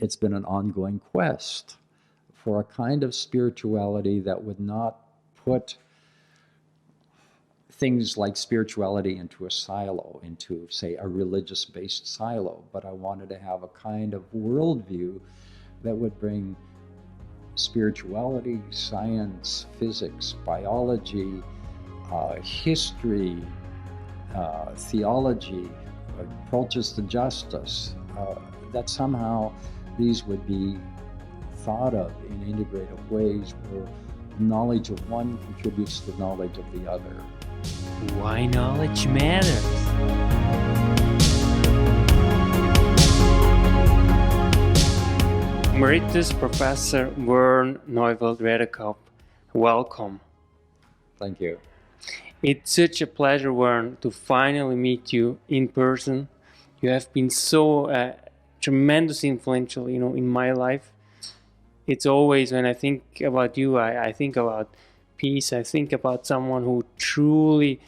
it's been an ongoing quest for a kind of spirituality that would not put things like spirituality into a silo, into, say, a religious-based silo, but I wanted to have a kind of worldview that would bring spirituality, science, physics, biology, history, theology, approaches to justice, that somehow these would be thought of in integrative ways where knowledge of one contributes to knowledge of the other. Why knowledge matters. Emeritus Professor Vern Neufeld Redekop, welcome. Thank you. It's such a pleasure, Vern, to finally meet you in person. You have been so tremendously influential, in my life. It's always, when I think about you, I think about peace. I think about someone who truly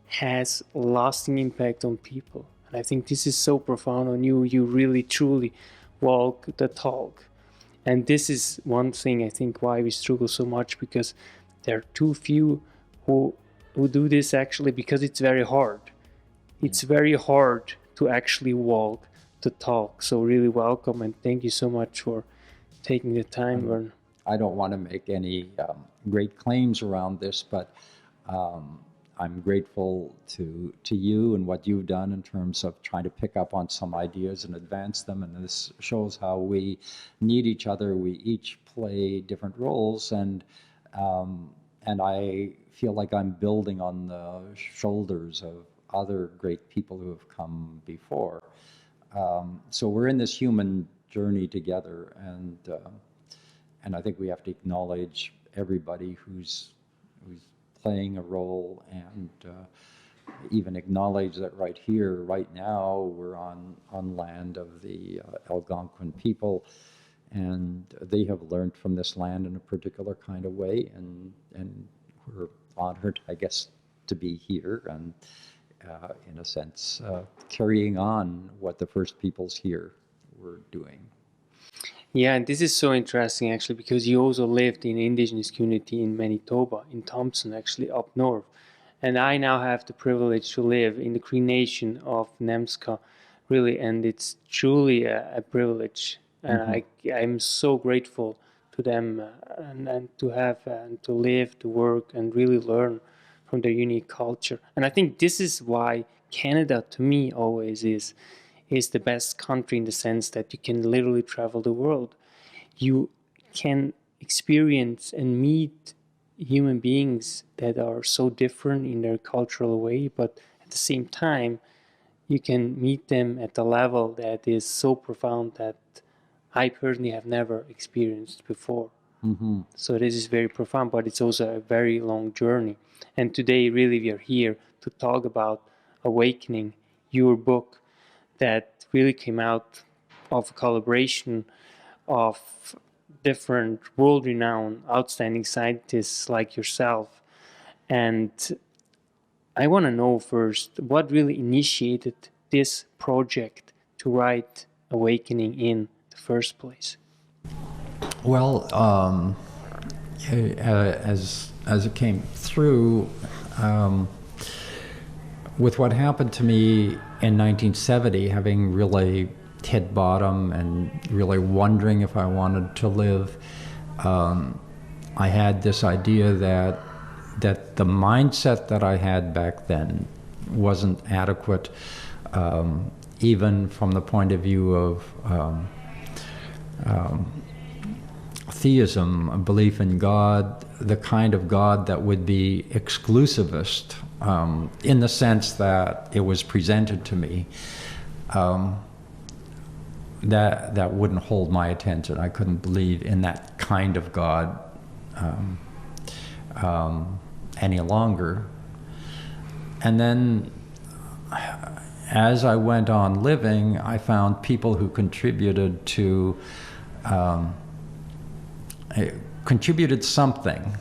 has a lasting impact on people. And I think this is so profound on you. You really, truly walk the talk. And this is one thing, I think, why we struggle so much, because there are too few who do this actually, because it's very hard. It's very hard to actually walk the talk. So really welcome, and thank you so much for taking the time, Vern. I don't want to make any great claims around this, but I'm grateful to you and what you've done in terms of trying to pick up on some ideas and advance them. And this shows how we need each other. We each play different roles, and I feel like I'm building on the shoulders of other great people who have come before. So we're in this human journey together, and I think we have to acknowledge everybody who's playing a role, and even acknowledge that right here, right now, we're on land of the Algonquin people, and they have learned from this land in a particular kind of way, and we're honored, I guess, to be here, and in a sense, carrying on what the first peoples here were doing. Yeah, and this is so interesting actually, because you also lived in Indigenous community in Manitoba, in Thompson, actually up north. And I now have the privilege to live in the Cree Nation of Nemska, really, and it's truly a privilege. And I'm so grateful to them, and to have and to live, to work, and really learn from their unique culture. And I think this is why Canada, to me, always is the best country, in the sense that you can literally travel the world. You can experience and meet human beings that are so different in their cultural way, but at the same time, you can meet them at a level that is so profound that I personally have never experienced before. So this is very profound, but it's also a very long journey. And today, really, we are here to talk about Awakening, your book, that really came out of a collaboration of different world-renowned, outstanding scientists like yourself. And I want to know first, what really initiated this project to write Awakening in the first place? Well, as it came through, with what happened to me in 1970, having really hit bottom and really wondering if I wanted to live, I had this idea that the mindset that I had back then wasn't adequate, even from the point of view of theism, a belief in God, the kind of God that would be exclusivist, in the sense that it was presented to me, that wouldn't hold my attention. I couldn't believe in that kind of God any longer. And then, as I went on living, I found people who contributed something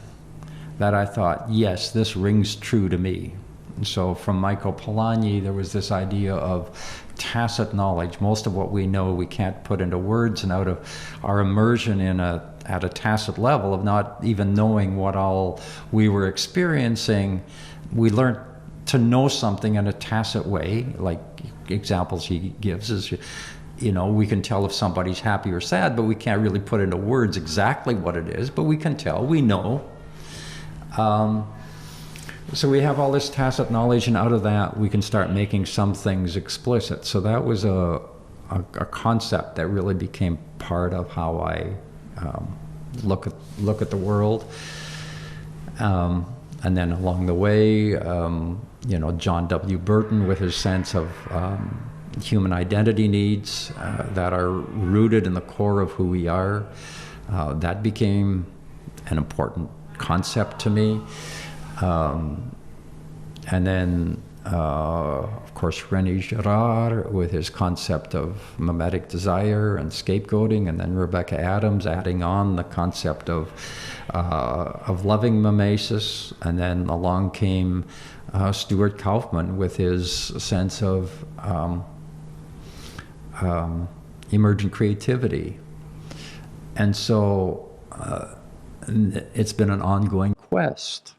that I thought, yes, this rings true to me. And so from Michael Polanyi, there was this idea of tacit knowledge. Most of what we know we can't put into words, and out of our immersion at a tacit level of not even knowing what all we were experiencing, we learned to know something in a tacit way. Like examples he gives is, we can tell if somebody's happy or sad, but we can't really put into words exactly what it is, but we can tell, we know. So we have all this tacit knowledge, and out of that we can start making some things explicit. So that was a concept that really became part of how I look at the world. And then along the way, John W. Burton with his sense of human identity needs that are rooted in the core of who we are, that became an important concept to me. And then, of course, René Girard with his concept of mimetic desire and scapegoating, and then Rebecca Adams adding on the concept of loving mimesis, and then along came Stuart Kaufman with his sense of emergent creativity. And so it's been an ongoing quest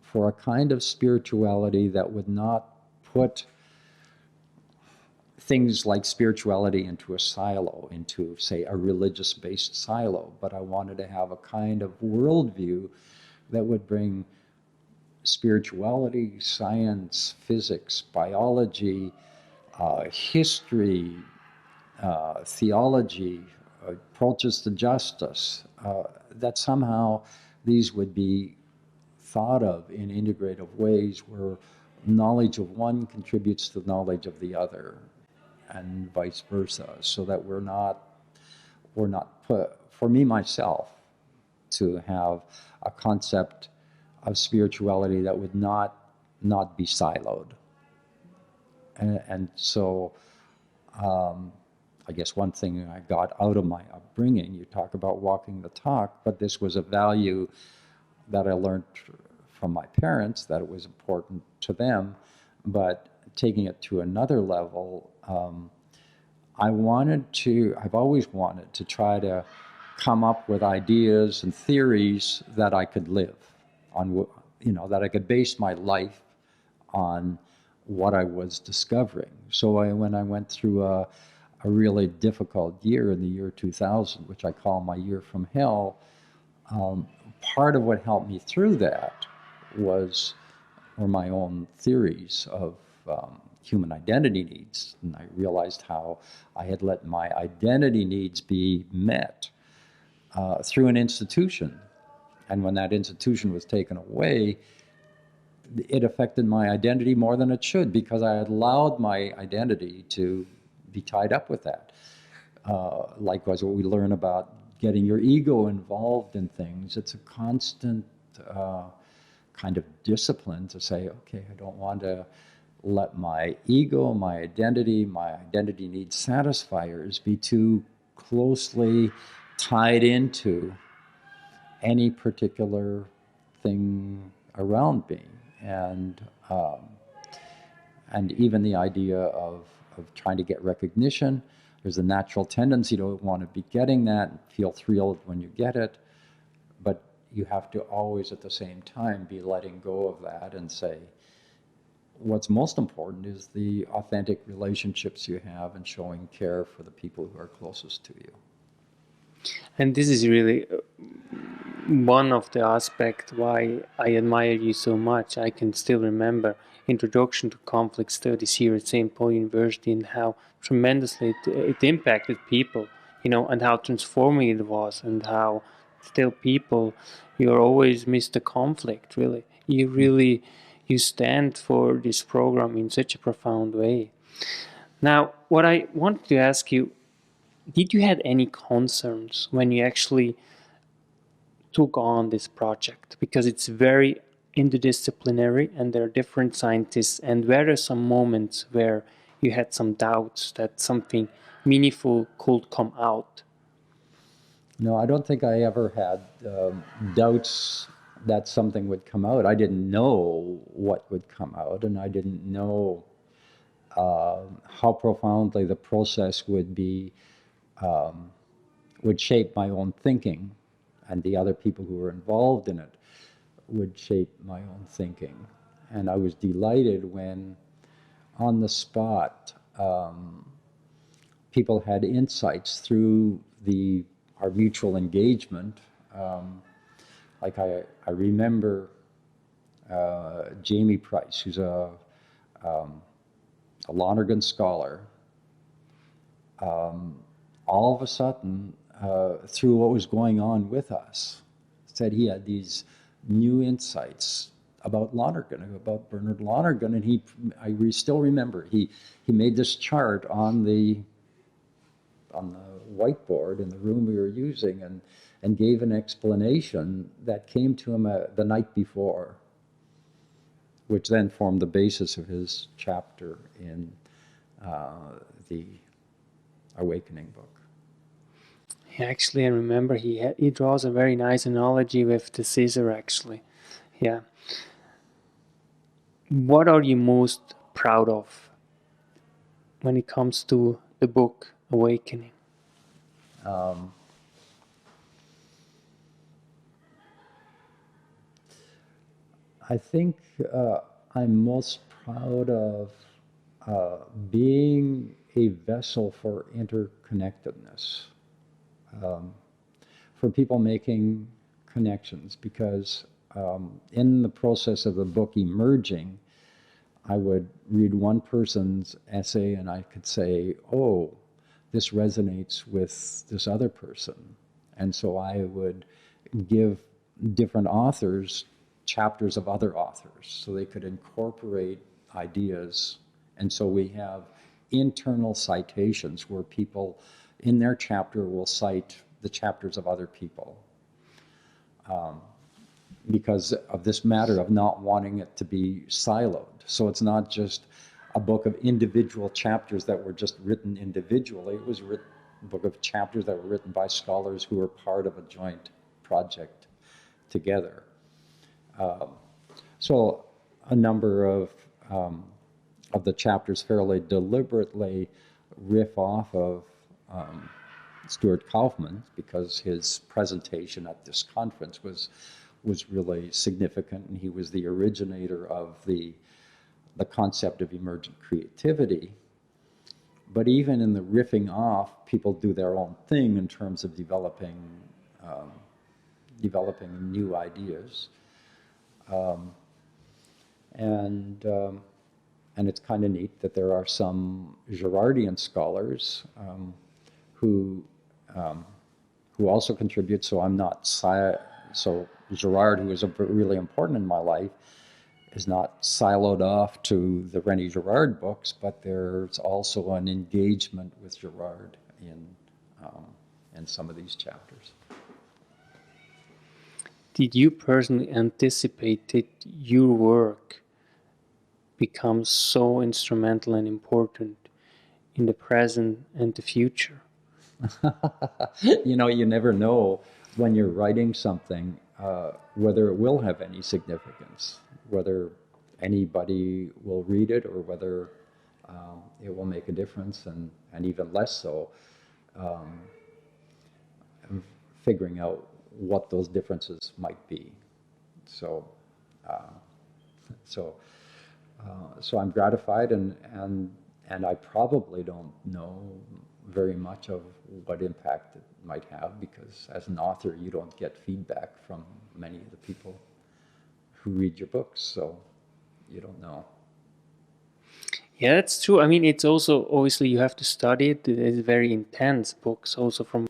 for a kind of spirituality that would not put things like spirituality into a silo, into, say, a religious-based silo, but I wanted to have a kind of worldview that would bring spirituality, science, physics, biology, history, theology, approaches to justice, that somehow these would be thought of in integrative ways where knowledge of one contributes to knowledge of the other, and vice versa, so that we're not put, for me myself, to have a concept of spirituality that would not be siloed. And so I guess one thing I got out of my upbringing, you talk about walking the talk, but this was a value that I learned from my parents, that it was important to them, but taking it to another level, I've always wanted to try to come up with ideas and theories that I could live on, that I could base my life on what I was discovering. So when I went through a really difficult year in the year 2000, which I call my year from hell, part of what helped me through that were my own theories of human identity needs. And I realized how I had let my identity needs be met through an institution. And when that institution was taken away, it affected my identity more than it should, because I had allowed my identity to be tied up with that. Likewise, what we learn about getting your ego involved in things, it's a constant kind of discipline to say, okay, I don't want to let my ego, my identity needs satisfiers be too closely tied into any particular thing around me. And even the idea of trying to get recognition, there's a natural tendency to want to be getting that and feel thrilled when you get it, but you have to always at the same time be letting go of that and say, what's most important is the authentic relationships you have and showing care for the people who are closest to you. And this is really one of the aspects why I admire you so much. I can still remember Introduction to Conflict Studies here at St. Paul University, and how tremendously it impacted people, and how transforming it was, and how still people, you're always Mr. Conflict, really. You stand for this program in such a profound way. Now, what I wanted to ask you, did you have any concerns when you actually took on this project? Because it's very interdisciplinary and there are different scientists, and were there some moments where you had some doubts that something meaningful could come out? No, I don't think I ever had doubts that something would come out. I didn't know what would come out, and I didn't know how profoundly the process would shape my own thinking, and the other people who were involved in it would shape my own thinking. And I was delighted when, on the spot, people had insights through our mutual engagement. Like I remember Jamie Price, who's a Lonergan scholar, all of a sudden, through what was going on with us, said he had these new insights about Lonergan, about Bernard Lonergan, and I still remember, he made this chart on the whiteboard in the room we were using, and gave an explanation that came to him the night before, which then formed the basis of his chapter in the Awakening book. Actually, I remember he draws a very nice analogy with the scissor, actually. Yeah. What are you most proud of when it comes to the book Awakening? I think I'm most proud of being a vessel for interconnectedness, for people making connections, because in the process of the book emerging, I would read one person's essay and I could say, oh, this resonates with this other person. And so I would give different authors chapters of other authors so they could incorporate ideas. And so we have internal citations where people in their chapter will cite the chapters of other people, because of this matter of not wanting it to be siloed. So it's not just a book of individual chapters that were just written individually. It was a book of chapters that were written by scholars who were part of a joint project together. So a number of the chapters fairly deliberately riff off of Stuart Kaufman, because his presentation at this conference was really significant, and he was the originator of the concept of emergent creativity. But even in the riffing off, people do their own thing in terms of developing new ideas. And it's kind of neat that there are some Girardian scholars who also contribute. So I'm not so Girard, who is really important in my life, is not siloed off to the René Girard books, but there's also an engagement with Girard in some of these chapters. Did you personally anticipate that your work becomes so instrumental and important in the present and the future? You know, you never know when you're writing something whether it will have any significance, whether anybody will read it or whether it will make a difference, and even less so, figuring out what those differences might be. So I'm gratified, and I probably don't know very much of what impact it might have, because as an author you don't get feedback from many of the people who read your books, so you don't know. Yeah, that's true. I mean, it's also, obviously, you have to study it. It's very intense books, also from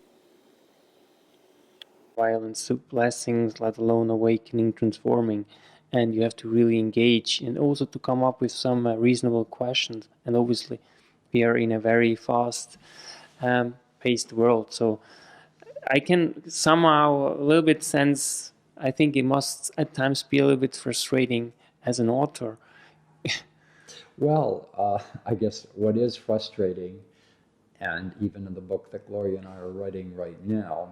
violence to blessings, let alone awakening, transforming. And you have to really engage and also to come up with some reasonable questions. And obviously, we are in a very fast paced world. So I can somehow a little bit sense, I think it must at times be a little bit frustrating as an author. Well, I guess what is frustrating, and even in the book that Gloria and I are writing right now,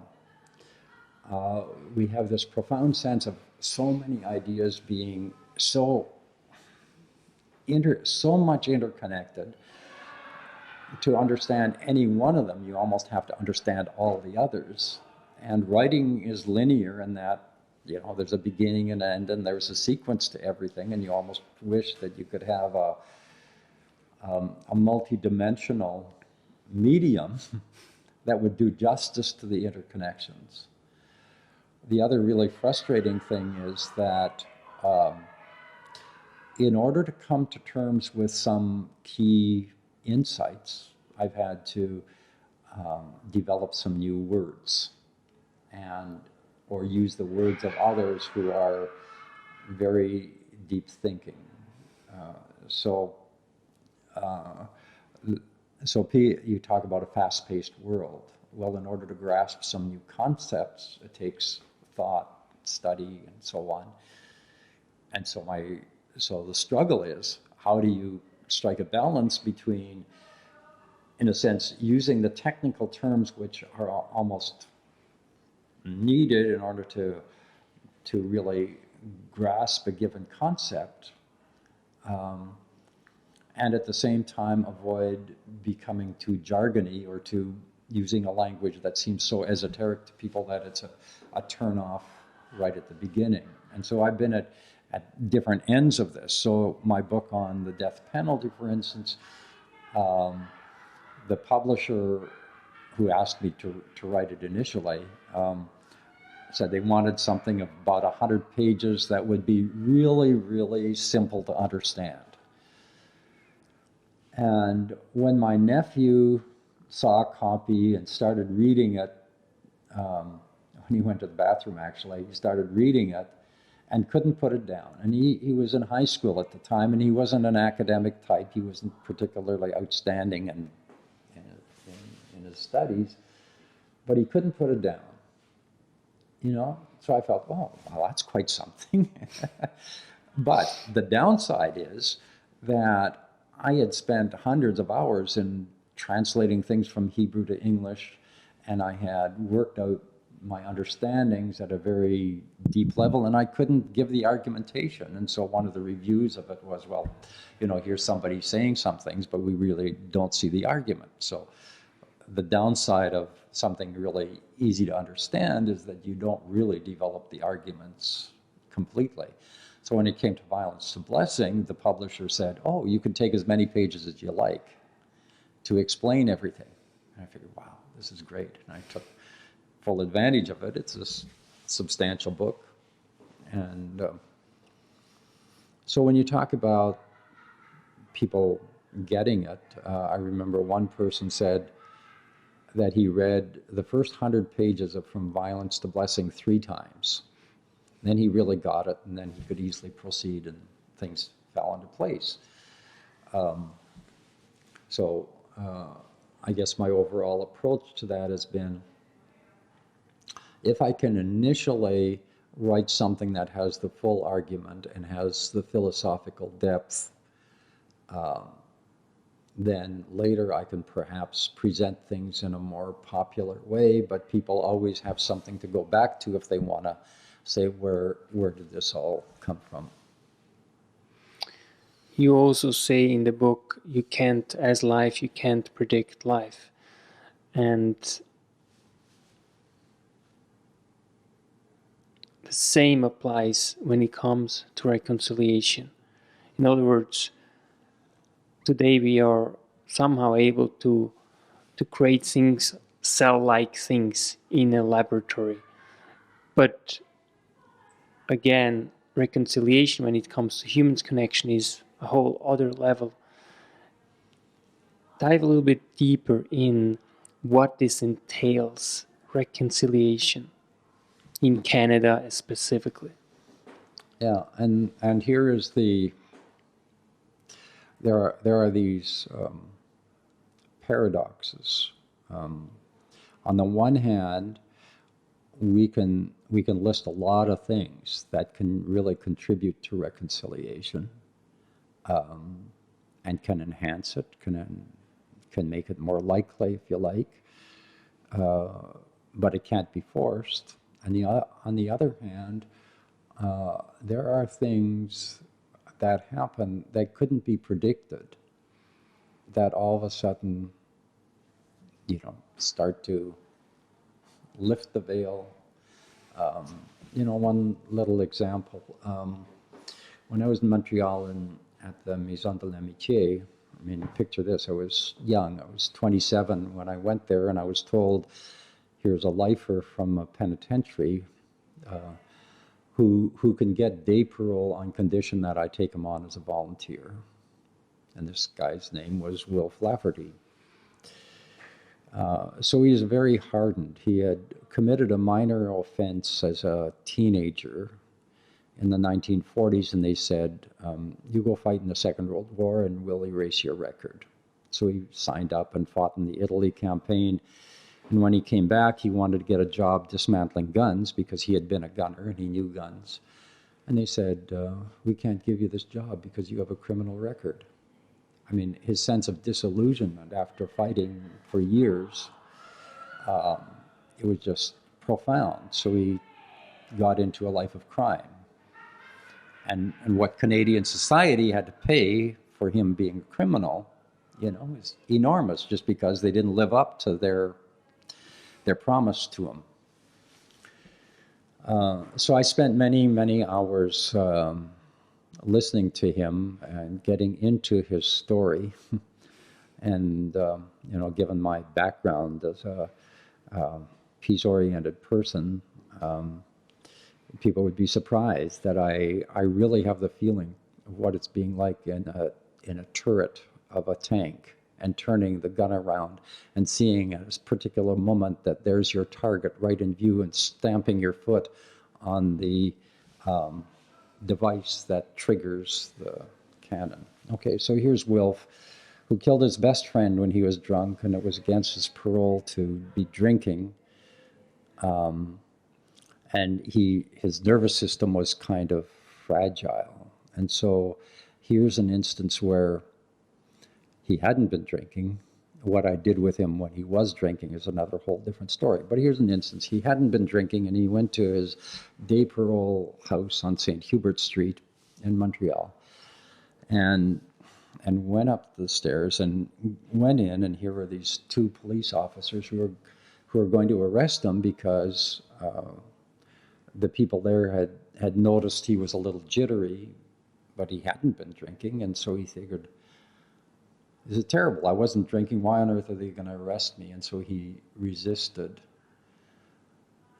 we have this profound sense of so many ideas being so so much interconnected. To understand any one of them, you almost have to understand all the others. And writing is linear in that, you know, there's a beginning and end, and there's a sequence to everything, and you almost wish that you could have a multi-dimensional medium that would do justice to the interconnections. The other really frustrating thing is that in order to come to terms with some key insights, I've had to develop some new words or use the words of others who are very deep thinking. So you talk about a fast-paced world. Well, in order to grasp some new concepts, it takes thought, study, and so on. And so the struggle is, how do you strike a balance between, in a sense, using the technical terms which are almost needed in order to really grasp a given concept, and at the same time avoid becoming too jargony or too using a language that seems so esoteric to people that it's a turn-off right at the beginning. And so I've been at different ends of this. So my book on the death penalty, for instance, the publisher who asked me to write it initially said they wanted something of about 100 pages that would be really, really simple to understand. And when my nephew saw a copy and started reading it, when he went to the bathroom actually, he started reading it and couldn't put it down. And he was in high school at the time, and he wasn't an academic type. He wasn't particularly outstanding in his studies, but he couldn't put it down. You know, so I felt, oh, well, that's quite something. But the downside is that I had spent hundreds of hours in translating things from Hebrew to English, and I had worked out my understandings at a very deep level, and I couldn't give the argumentation. And so one of the reviews of it was, well, you know, here's somebody saying some things, but we really don't see the argument. So the downside of something really easy to understand is that you don't really develop the arguments completely. So when it came to Violence to Blessing, the publisher said, oh, you can take as many pages as you like to explain everything. And I figured, wow, this is great. And I took full advantage of it. It's a substantial book. And so when you talk about people getting it, I remember one person said that he read the first 100 pages of From Violence to Blessing 3 times. Then he really got it, and then he could easily proceed, and things fell into place. I guess my overall approach to that has been, if I can initially write something that has the full argument and has the philosophical depth, then later I can perhaps present things in a more popular way, but people always have something to go back to if they want to say, where did this all come from? You also say in the book, you can't predict life. And the same applies when it comes to reconciliation. In other words, today we are somehow able to create things, cell-like things in a laboratory. But again, reconciliation when it comes to humans connection is a whole other level. Dive a little bit deeper in what this entails, reconciliation, in Canada specifically. Yeah, and here is there are these paradoxes. On the one hand, we can list a lot of things that can really contribute to reconciliation, and can enhance it, can make it more likely, if you like, but it can't be forced. And on the other hand, there are things that happen that couldn't be predicted, that all of a sudden, start to lift the veil. One little example, when I was in Montreal at the Maison de l'Amitié, picture this, I was young, I was 27 when I went there, and I was told, here's a lifer from a penitentiary who can get day parole on condition that I take him on as a volunteer. And this guy's name was Wilf Lafferty. So he was very hardened. He had committed a minor offense as a teenager in the 1940s, and they said, you go fight in the Second World War and we'll erase your record. So he signed up and fought in the Italy campaign. And when he came back, he wanted to get a job dismantling guns because he had been a gunner and he knew guns. And they said, we can't give you this job because you have a criminal record. His sense of disillusionment after fighting for years, it was just profound. So he got into a life of crime. And what Canadian society had to pay for him being a criminal, is enormous, just because they didn't live up to their promise to him. So I spent many, many hours listening to him and getting into his story. And, given my background as a peace-oriented person, people would be surprised that I really have the feeling of what it's being like in a turret of a tank, and turning the gun around and seeing at a particular moment that there's your target right in view, and stamping your foot on the device that triggers the cannon. Okay, so here's Wilf, who killed his best friend when he was drunk, and it was against his parole to be drinking. And his nervous system was kind of fragile. And so here's an instance where he hadn't been drinking. What I did with him when he was drinking is another whole different story. But here's an instance. He hadn't been drinking, and he went to his day parole house on St. Hubert Street in Montreal, and went up the stairs and went in, and here were these two police officers who were going to arrest him because the people there had noticed he was a little jittery, but he hadn't been drinking, and so he figured, this is terrible. I wasn't drinking. Why on earth are they going to arrest me? And so he resisted.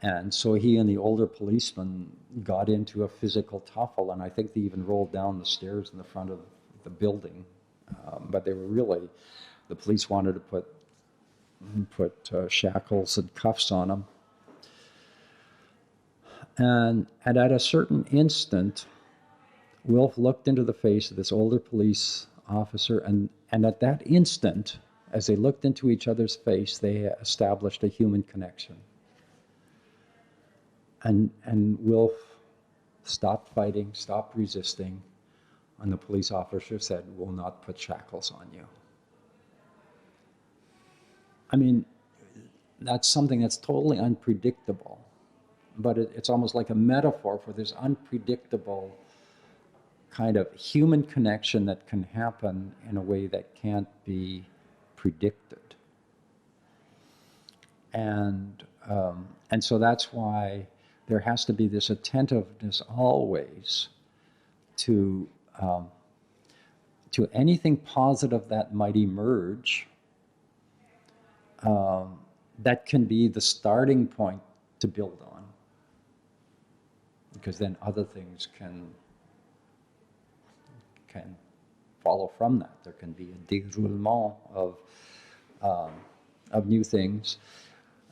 And so he and the older policeman got into a physical tuffle, and I think they even rolled down the stairs in the front of the building. But they were really, the police wanted to put shackles and cuffs on him. And at a certain instant, Wilf looked into the face of this older police officer, and at that instant, as they looked into each other's face, they established a human connection. And Wilf stopped fighting, stopped resisting, and the police officer said, "We'll not put shackles on you." That's something that's totally unpredictable, but it's almost like a metaphor for this unpredictable kind of human connection that can happen in a way that can't be predicted. And so that's why there has to be this attentiveness always to anything positive that might emerge, that can be the starting point to build on, because then other things can follow from that. There can be a déroulement of new things.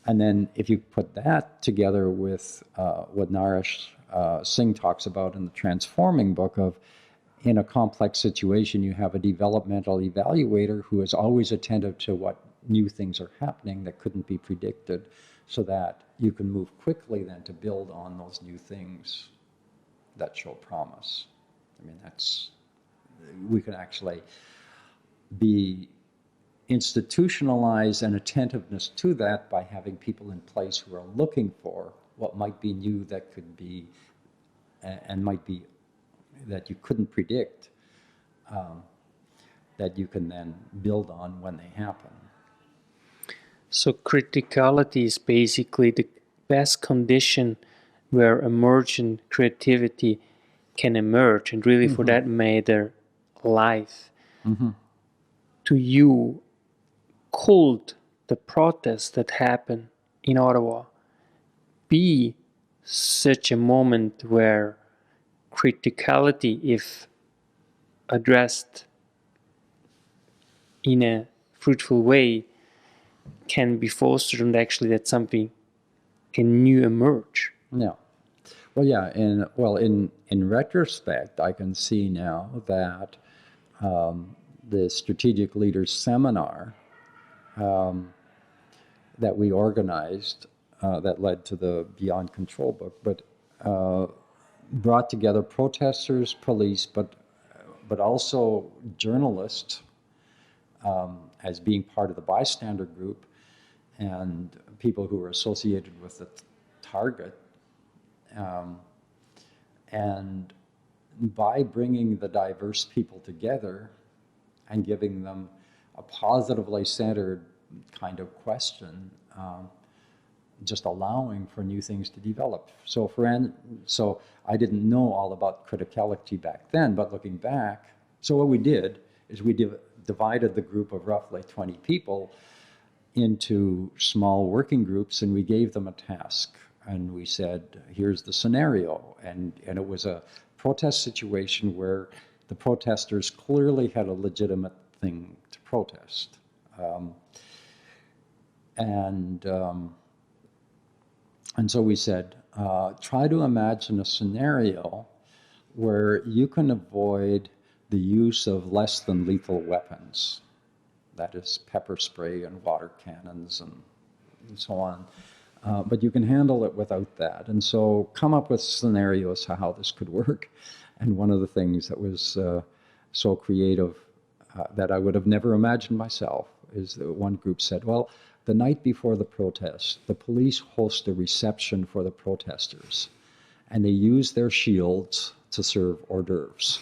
And then if you put that together with what Naresh Singh talks about in the Transforming book of, in a complex situation, you have a developmental evaluator who is always attentive to what new things are happening that couldn't be predicted, so that you can move quickly then to build on those new things that show promise. We can actually be institutionalized and attentiveness to that by having people in place who are looking for what might be new that could be and might be that you couldn't predict, that you can then build on when they happen. So criticality is basically the best condition where emergent creativity can emerge, and really for that matter, life. To you, could the protests that happen in Ottawa be such a moment where criticality, if addressed in a fruitful way, can be fostered, and actually that something can new emerge? Yeah. Well, yeah. In retrospect, I can see now that the Strategic Leaders Seminar that we organized, that led to the Beyond Control book, but brought together protesters, police, but also journalists as being part of the bystander group, and people who were associated with the target. And by bringing the diverse people together and giving them a positively centered kind of question, just allowing for new things to develop. So I didn't know all about criticality back then, but looking back, so what we did is we divided the group of roughly 20 people into small working groups, and we gave them a task. And we said, here's the scenario. And it was a protest situation where the protesters clearly had a legitimate thing to protest. And so we said, try to imagine a scenario where you can avoid the use of less than lethal weapons. That is pepper spray and water cannons and so on. But you can handle it without that. And so come up with scenarios how this could work. And one of the things that was so creative that I would have never imagined myself is that one group said, well, the night before the protest, the police host a reception for the protesters, and they use their shields to serve hors d'oeuvres.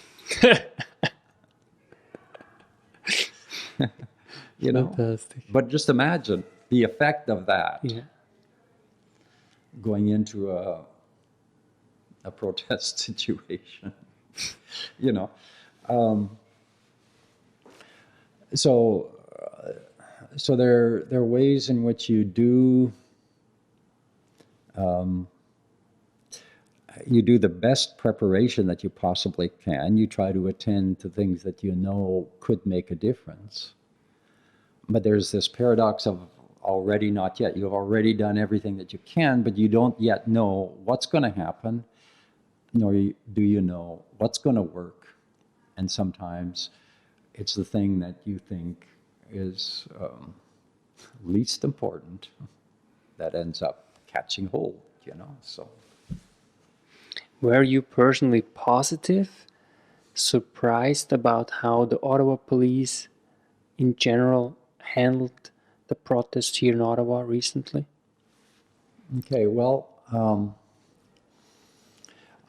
You know, fantastic. But just imagine the effect of that. Yeah. Going into a protest situation, you know. So there are ways in which you do the best preparation that you possibly can. You try to attend to things that you know could make a difference. But there's this paradox of already not yet. You've already done everything that you can, but you don't yet know what's going to happen, nor do you know what's going to work. And sometimes it's the thing that you think is least important that ends up catching hold, you know. So, were you personally positive, surprised about how the Ottawa police in general handled the protests here in Ottawa recently? Okay, well,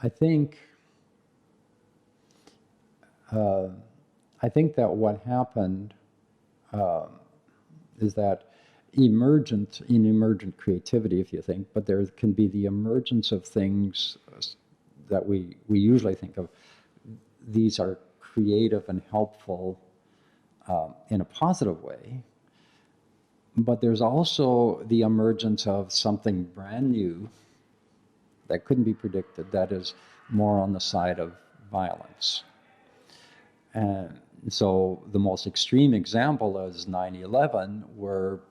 I think that what happened is that emergent creativity, if you think, but there can be the emergence of things that we usually think of. These are creative and helpful in a positive way. But there's also the emergence of something brand new that couldn't be predicted, that is more on the side of violence. And so the most extreme example is 9/11, were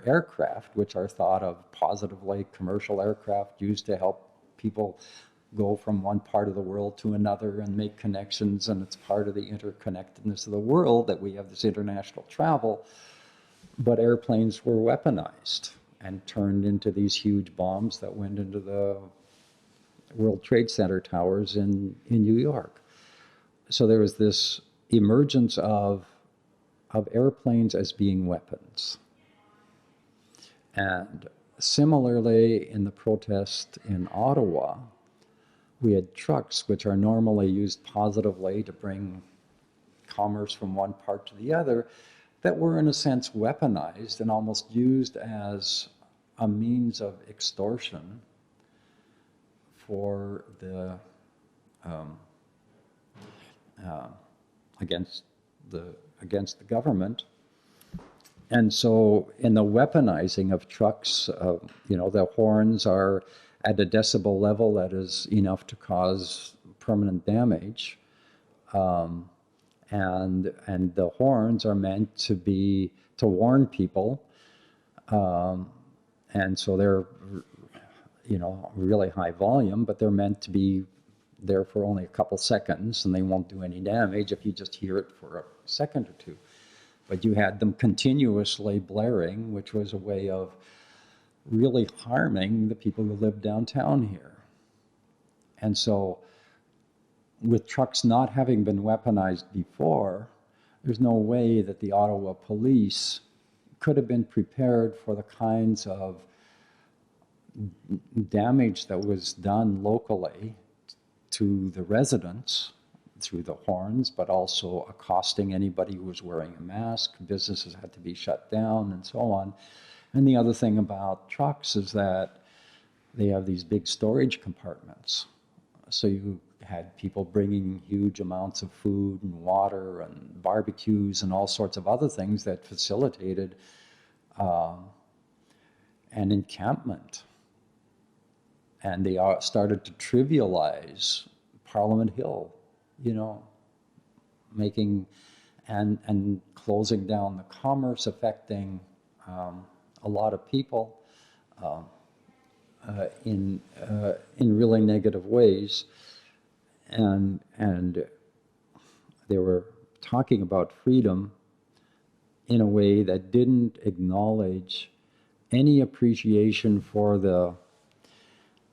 aircraft, which are thought of positively, commercial aircraft used to help people go from one part of the world to another and make connections, and it's part of the interconnectedness of the world that we have this international travel. But airplanes were weaponized and turned into these huge bombs that went into the World Trade Center towers in New York. So there was this emergence of airplanes as being weapons. And similarly, in the protest in Ottawa, we had trucks, which are normally used positively to bring commerce from one part to the other, that were in a sense weaponized and almost used as a means of extortion for the against the government. And so in the weaponizing of trucks, the horns are at a decibel level that is enough to cause permanent damage. And the horns are meant to warn people. And so they're, really high volume, but they're meant to be there for only a couple seconds, and they won't do any damage if you just hear it for a second or two. But you had them continuously blaring, which was a way of really harming the people who live downtown here. And so with trucks not having been weaponized before, there's no way that the Ottawa police could have been prepared for the kinds of damage that was done locally to the residents through the horns, but also accosting anybody who was wearing a mask. Businesses had to be shut down and so on. And the other thing about trucks is that they have these big storage compartments. So you had people bringing huge amounts of food and water and barbecues and all sorts of other things that facilitated an encampment. And they started to trivialize Parliament Hill, making and closing down the commerce, affecting a lot of people in really negative ways. And they were talking about freedom in a way that didn't acknowledge any appreciation for the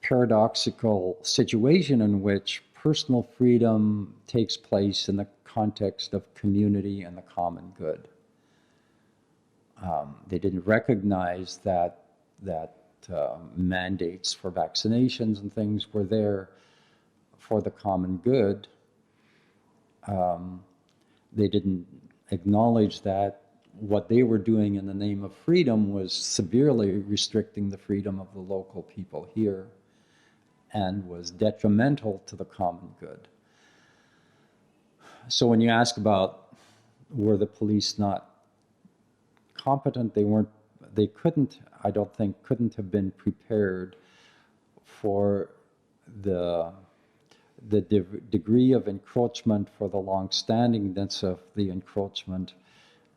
paradoxical situation in which personal freedom takes place in the context of community and the common good. They didn't recognize that mandates for vaccinations and things were there for the common good. They didn't acknowledge that what they were doing in the name of freedom was severely restricting the freedom of the local people here and was detrimental to the common good. So when you ask about were the police not competent, they couldn't have been prepared for the degree of encroachment, for the long-standingness of the encroachment.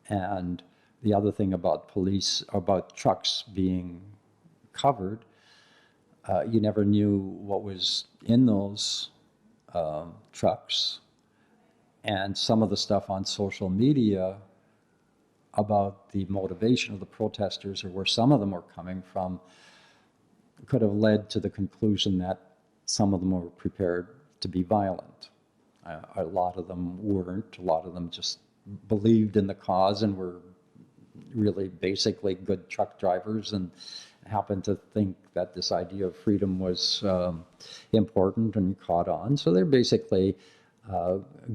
And the other thing about trucks being covered, you never knew what was in those trucks. And some of the stuff on social media about the motivation of the protesters or where some of them were coming from could have led to the conclusion that some of them were prepared to be violent. A lot of them weren't. A lot of them just believed in the cause and were really basically good truck drivers and happened to think that this idea of freedom was important and caught on. So they're basically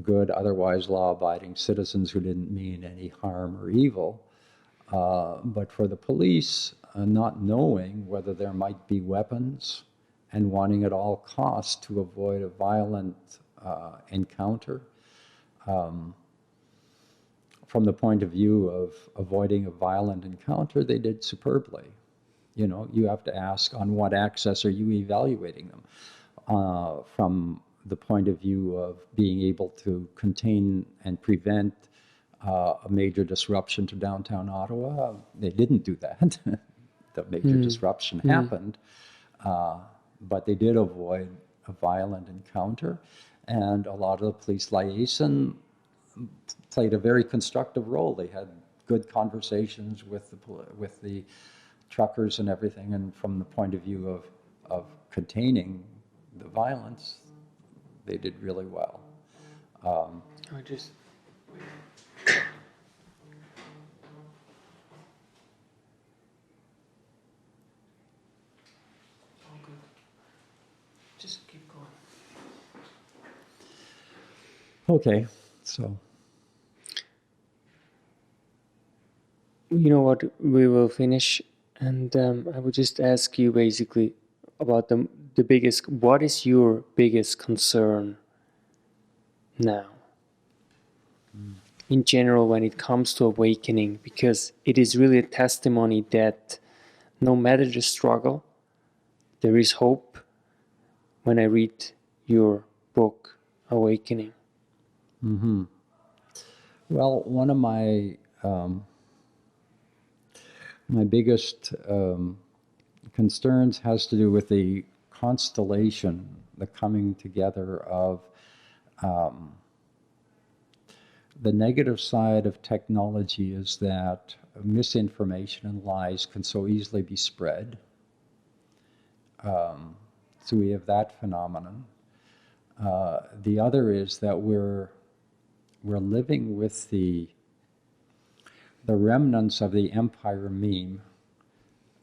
good, otherwise law-abiding citizens who didn't mean any harm or evil. But for the police, not knowing whether there might be weapons and wanting at all costs to avoid a violent encounter, from the point of view of avoiding a violent encounter, they did superbly. You have to ask, on what axis are you evaluating them? From the point of view of being able to contain and prevent a major disruption to downtown Ottawa, they didn't do that. The major disruption happened, but they did avoid a violent encounter, and a lot of the police liaison played a very constructive role. They had good conversations with the truckers and everything, and from the point of view of containing the violence, they did really well. Just keep going. Okay, so You know what? We will finish, and I would just ask you basically about the biggest. What is your biggest concern now, in general, when it comes to awakening? Because it is really a testimony that no matter the struggle, there is hope. When I read your book, Awakening. well, one of my biggest concerns has to do with the constellation, the coming together of the negative side of technology is that misinformation and lies can so easily be spread. So we have that phenomenon. The other is that we're living with the remnants of the empire meme,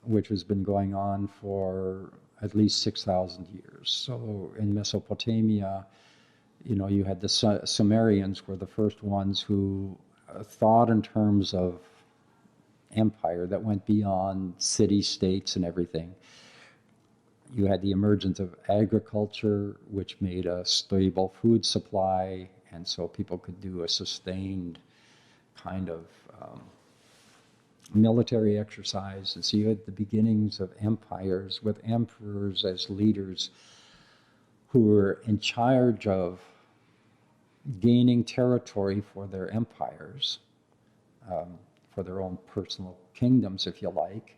which has been going on for at least 6,000 years. So in Mesopotamia, you had the Sumerians were the first ones who thought in terms of empire that went beyond city-states and everything. You had the emergence of agriculture, which made a stable food supply, and so people could do a sustained kind of military exercise. And so you had the beginnings of empires with emperors as leaders who were in charge of gaining territory for their empires, for their own personal kingdoms, if you like.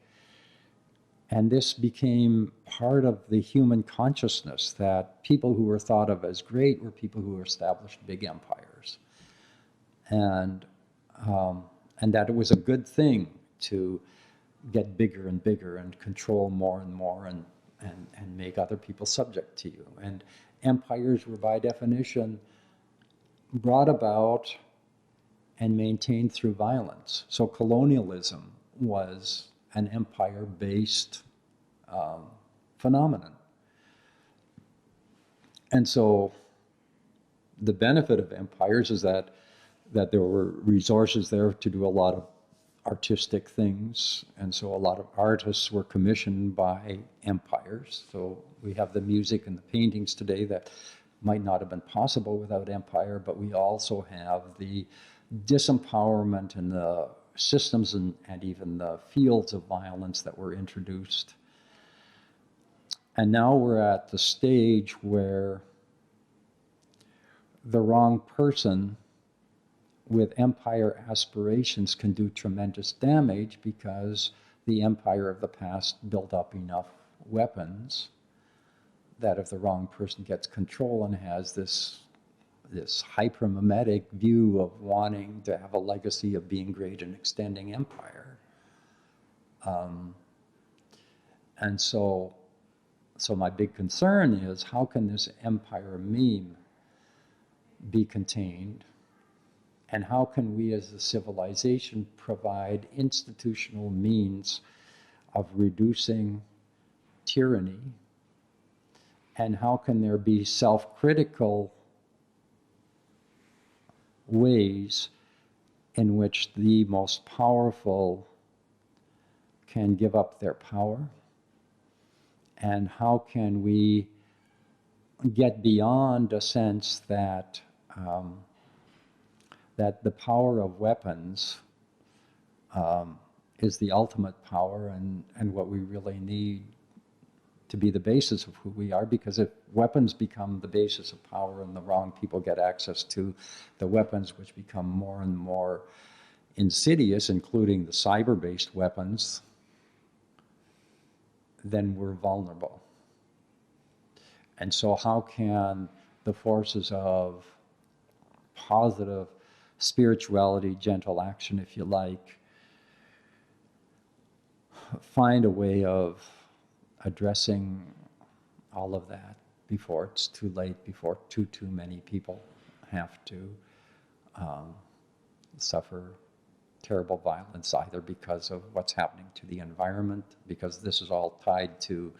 And this became part of the human consciousness, that people who were thought of as great were people who established big empires. And that it was a good thing to get bigger and bigger and control more and more and make other people subject to you. And empires were by definition brought about and maintained through violence. So colonialism was an empire-based phenomenon. And so the benefit of empires is that there were resources there to do a lot of artistic things, and so a lot of artists were commissioned by empires. So we have the music and the paintings today that might not have been possible without empire, but we also have the disempowerment and the systems and even the fields of violence that were introduced. And now we're at the stage where the wrong person with empire aspirations can do tremendous damage, because the empire of the past built up enough weapons that if the wrong person gets control and has this hypermimetic view of wanting to have a legacy of being great and extending empire. And so my big concern is, how can this empire meme be contained? And how can we as a civilization provide institutional means of reducing tyranny? And how can there be self-critical ways in which the most powerful can give up their power? And how can we get beyond a sense that that the power of weapons is the ultimate power, and what we really need to be the basis of who we are? Because if weapons become the basis of power and the wrong people get access to the weapons, which become more and more insidious, including the cyber-based weapons, then we're vulnerable. And so how can the forces of positive spirituality, gentle action, if you like, find a way of addressing all of that before it's too late, before too many people have to suffer terrible violence, either because of what's happening to the environment, because this is all tied to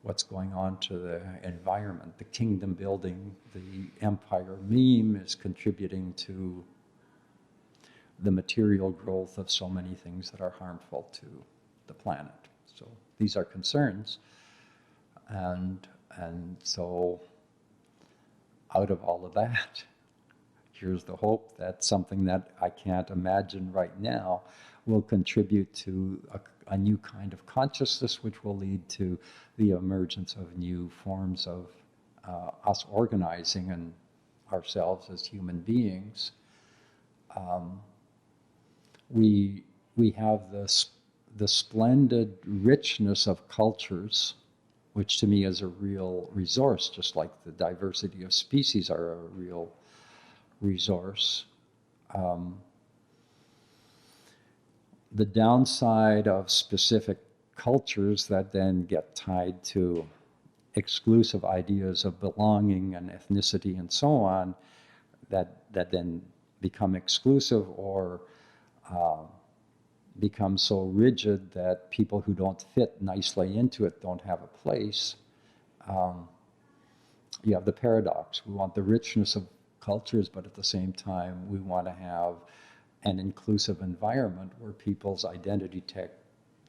what's going on to the environment. The kingdom building, the empire meme is contributing to the material growth of so many things that are harmful to the planet. So these are concerns. And so out of all of that, here's the hope that something that I can't imagine right now will contribute to a new kind of consciousness, which will lead to the emergence of new forms of us organizing and ourselves as human beings. We have the splendid richness of cultures, which to me is a real resource, just like the diversity of species are a real resource. The downside of specific cultures that then get tied to exclusive ideas of belonging and ethnicity and so on, that then become exclusive or become so rigid that people who don't fit nicely into it don't have a place. You have the paradox. We want the richness of cultures, but at the same time, we want to have an inclusive environment where people's identity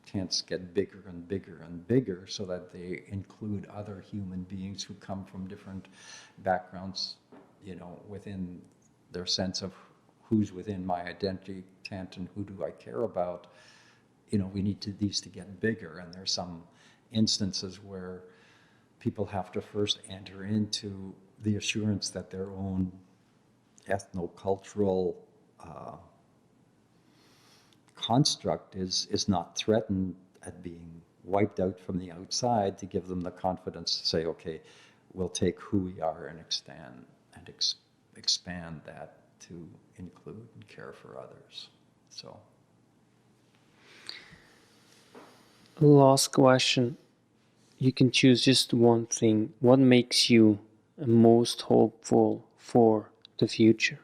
tents get bigger and bigger and bigger so that they include other human beings who come from different backgrounds, you know, within their sense of who's within my identity tent and who do I care about. You know, we need these to get bigger, and there's some instances where people have to first enter into the assurance that their own ethnocultural construct is not threatened at being wiped out from the outside, to give them the confidence to say, okay, we'll take who we are and expand that to include and care for others. So, last question. You can choose just one thing. What makes you most hopeful for the future?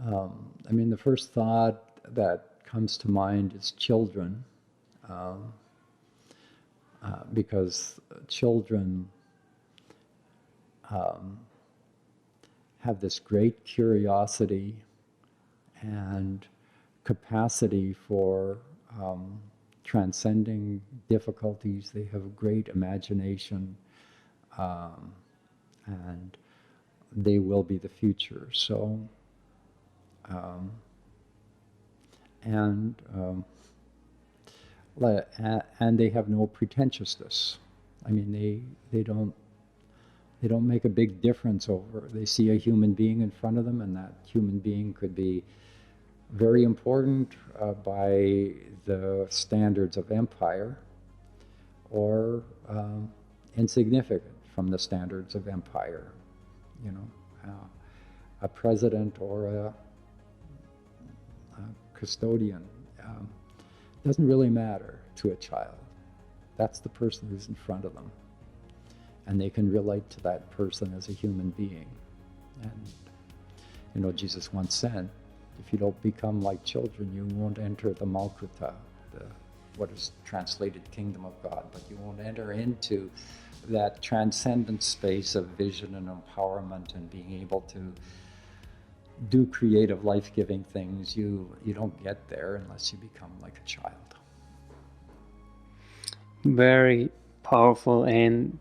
I mean, the first thought that comes to mind is children, because children have this great curiosity and capacity for transcending difficulties. They have great imagination, and they will be the future. So, and they have no pretentiousness. I mean, they don't make a big difference over. They see a human being in front of them, and that human being could be very important by the standards of empire, or insignificant from the standards of empire. You know, a president or a custodian doesn't really matter to a child. That's the person who's in front of them, and they can relate to that person as a human being. And you know, Jesus once said, if you don't become like children, you won't enter the Malkuta, what is translated kingdom of God, but you won't enter into that transcendent space of vision and empowerment and being able to do creative, life-giving things. You don't get there unless you become like a child. Very powerful. And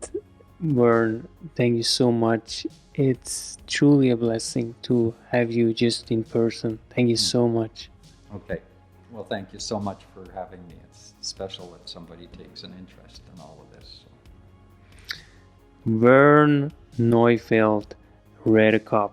Vern, thank you so much. It's truly a blessing to have you just in person. Thank you so much. Okay. Well, thank you so much for having me. It's special that somebody takes an interest in all of this. So. Vern Neufeld Redekop.